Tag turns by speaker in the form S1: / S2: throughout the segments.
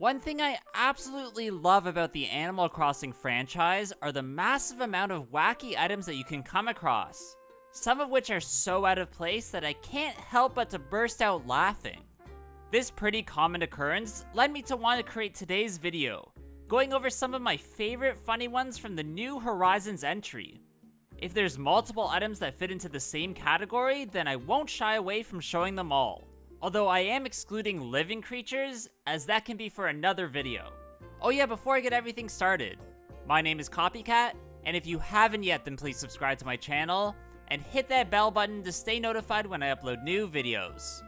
S1: One thing I absolutely love about the Animal Crossing franchise are the massive amount of wacky items that you can come across. Some of which are so out of place that I can't help but to burst out laughing. This pretty common occurrence led me to want to create today's video, going over some of my favorite funny ones from the New Horizons entry. If there's multiple items that fit into the same category, then I won't shy away from showing them all. Although I am excluding living creatures, as that can be for another video. Oh yeah, before I get everything started, my name is Copycat, and if you haven't yet, then please subscribe to my channel, and hit that bell button to stay notified when I upload new videos.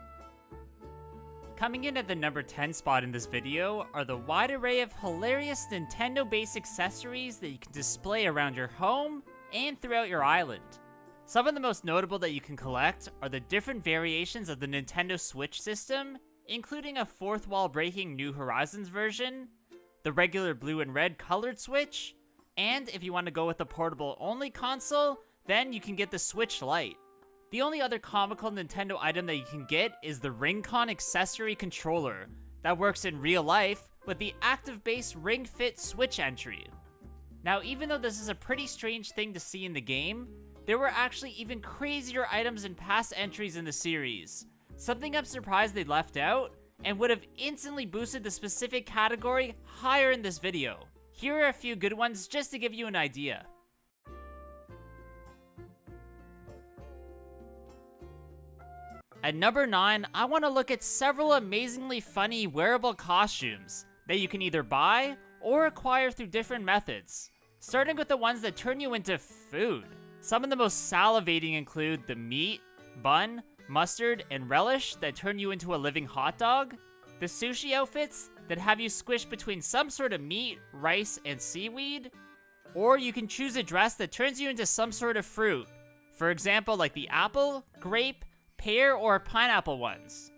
S1: Coming in at the number 10 spot in this video are the wide array of hilarious Nintendo-based accessories that you can display around your home and throughout your island. Some of the most notable that you can collect are the different variations of the Nintendo Switch system, including a fourth wall breaking New Horizons version, the regular blue and red colored Switch, and if you want to go with the portable only console, then you can get the Switch Lite. The only other comical Nintendo item that you can get is the Ring-Con accessory controller that works in real life with the active base Ring Fit Switch entry. Now, even though this is a pretty strange thing to see in the game, there were actually even crazier items in past entries in the series. Something I'm surprised they left out, and would have instantly boosted the specific category higher in this video. Here are a few good ones just to give you an idea. At number 9, I want to look at several amazingly funny wearable costumes that you can either buy or acquire through different methods, starting with the ones that turn you into food. Some of the most salivating include the meat, bun, mustard, and relish that turn you into a living hot dog, the sushi outfits that have you squished between some sort of meat, rice, and seaweed, or you can choose a dress that turns you into some sort of fruit, for example like the apple, grape, pear, or pineapple ones.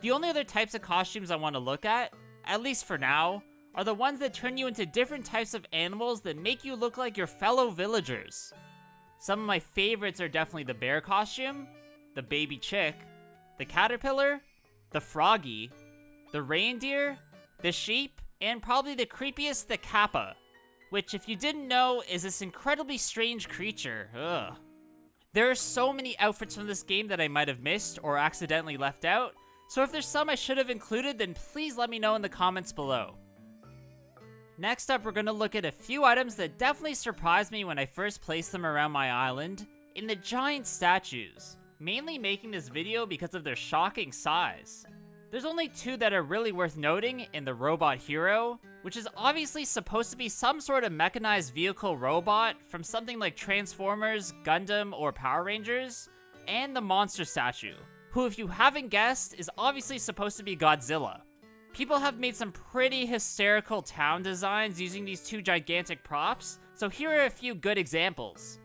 S1: The only other types of costumes I want to look at least for now, are the ones that turn you into different types of animals that make you look like your fellow villagers. Some of my favorites are definitely the bear costume, the baby chick, the caterpillar, the froggy, the reindeer, the sheep, and probably the creepiest, the kappa, which if you didn't know is this incredibly strange creature. Ugh. There are so many outfits from this game that I might have missed or accidentally left out, so if there's some I should have included, then please let me know in the comments below. Next up, we're going to look at a few items that definitely surprised me when I first placed them around my island, in the giant statues, mainly making this video because of their shocking size. There's only two that are really worth noting in the Robot Hero, which is obviously supposed to be some sort of mechanized vehicle robot from something like Transformers, Gundam, or Power Rangers, and the monster statue, who if you haven't guessed is obviously supposed to be Godzilla. People have made some pretty hysterical town designs using these two gigantic props, so here are a few good examples.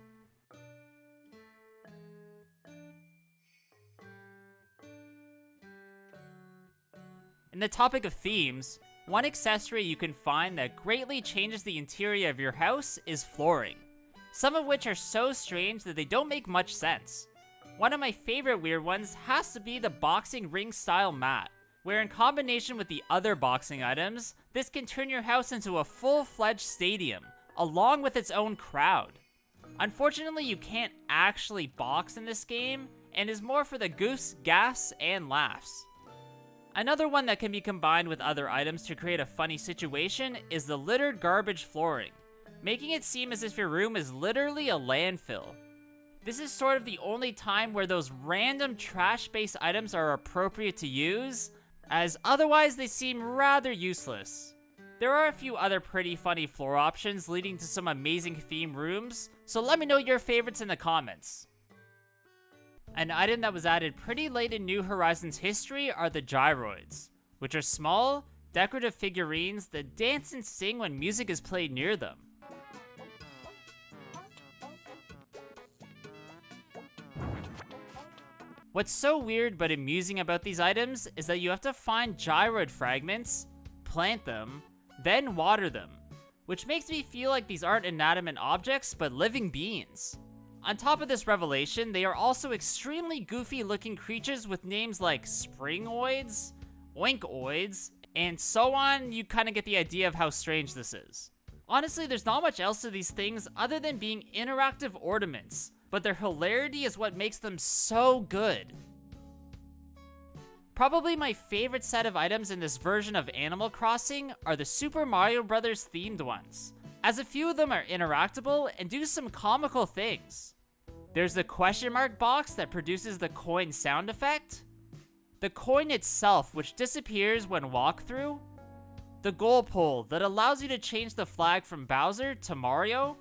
S1: In the topic of themes, one accessory you can find that greatly changes the interior of your house is flooring, some of which are so strange that they don't make much sense. One of my favorite weird ones has to be the boxing ring style mat, where in combination with the other boxing items, this can turn your house into a full-fledged stadium, along with its own crowd. Unfortunately, you can't actually box in this game, and is more for the goofs, gas, and laughs. Another one that can be combined with other items to create a funny situation is the littered garbage flooring, making it seem as if your room is literally a landfill. This is sort of the only time where those random trash-based items are appropriate to use, as otherwise they seem rather useless. There are a few other pretty funny floor options leading to some amazing theme rooms, so let me know your favorites in the comments. An item that was added pretty late in New Horizons history are the Gyroids, which are small, decorative figurines that dance and sing when music is played near them. What's so weird but amusing about these items is that you have to find gyroid fragments, plant them, then water them, which makes me feel like these aren't inanimate objects but living beings. On top of this revelation, they are also extremely goofy looking creatures with names like Springoids, Oinkoids, and so on. You kind of get the idea of how strange this is. Honestly, there's not much else to these things other than being interactive ornaments, but their hilarity is what makes them so good. Probably my favorite set of items in this version of Animal Crossing are the Super Mario Bros. Themed ones, as a few of them are interactable and do some comical things. There's the question mark box that produces the coin sound effect, the coin itself which disappears when walked through, the goal pole that allows you to change the flag from Bowser to Mario,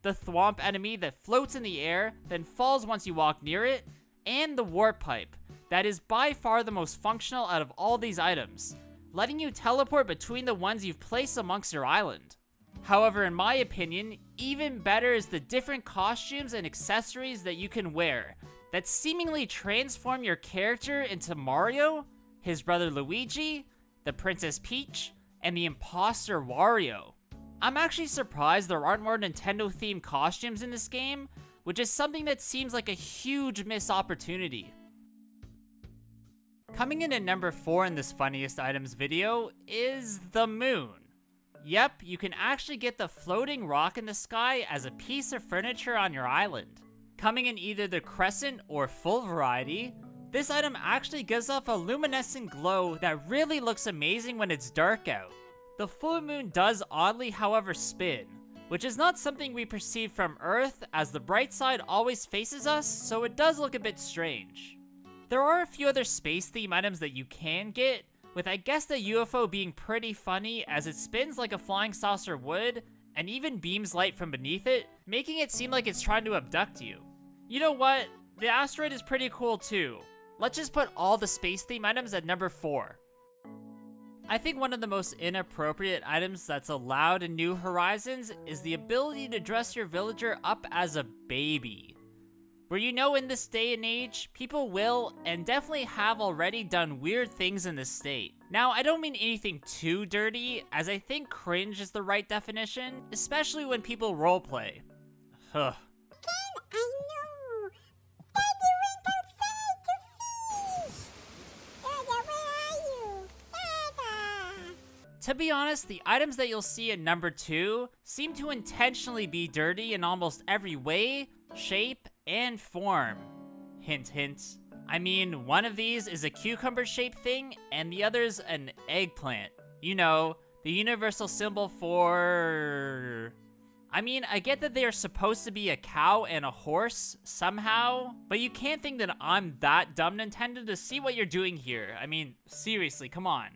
S1: the thwomp enemy that floats in the air then falls once you walk near it, and the warp pipe that is by far the most functional out of all these items, letting you teleport between the ones you've placed amongst your island. However, in my opinion, even better is the different costumes and accessories that you can wear that seemingly transform your character into Mario, his brother Luigi, the Princess Peach, and the imposter Wario. I'm actually surprised there aren't more Nintendo-themed costumes in this game, which is something that seems like a huge missed opportunity. Coming in at number 4 in this funniest items video is the moon. Yep, you can actually get the floating rock in the sky as a piece of furniture on your island. Coming in either the crescent or full variety, this item actually gives off a luminescent glow that really looks amazing when it's dark out. The full moon does oddly, however, spin, which is not something we perceive from Earth as the bright side always faces us, so it does look a bit strange. There are a few other space theme items that you can get, with I guess the UFO being pretty funny as it spins like a flying saucer would, and even beams light from beneath it, making it seem like it's trying to abduct you. You know what? The asteroid is pretty cool too. Let's just put all the space theme items at number 4. I think one of the most inappropriate items that's allowed in New Horizons is the ability to dress your villager up as a baby. Where you know in this day and age, people will and definitely have already done weird things in this state. Now, I don't mean anything too dirty, as I think cringe is the right definition, especially when people roleplay. Huh. To be honest, the items that you'll see at number 2 seem to intentionally be dirty in almost every way, shape, and form. Hint, hint. I mean, one of these is a cucumber-shaped thing, and the other's an eggplant. You know, the universal symbol for... I mean, I get that they are supposed to be a cow and a horse, somehow, but you can't think that I'm that dumb, Nintendo, to see what you're doing here. I mean, seriously, come on.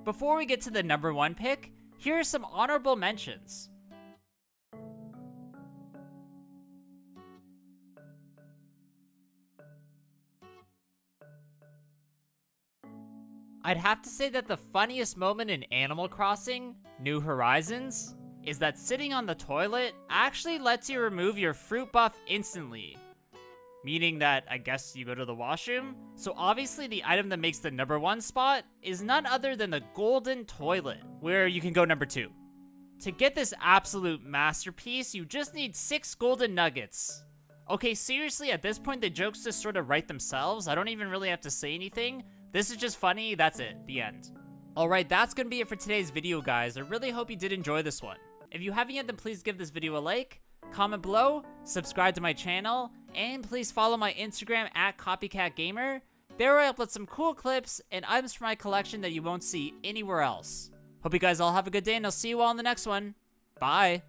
S1: Before we get to the number 1 pick, here are some honorable mentions. I'd have to say that the funniest moment in Animal Crossing, New Horizons, is that sitting on the toilet actually lets you remove your fruit buff instantly. Meaning that, I guess, you go to the washroom? So obviously the item that makes the number 1 spot is none other than the golden toilet, where you can go number 2. To get this absolute masterpiece, you just need 6 golden nuggets. Okay, seriously, at this point the jokes just sort of write themselves. I don't even really have to say anything. This is just funny, that's it, the end. Alright, that's gonna be it for today's video, guys. I really hope you did enjoy this one. If you haven't yet, then please give this video a like, comment below, subscribe to my channel, and please follow my Instagram at Copycat Gamer. There I upload some cool clips and items from my collection that you won't see anywhere else. Hope you guys all have a good day, and I'll see you all in the next one. Bye!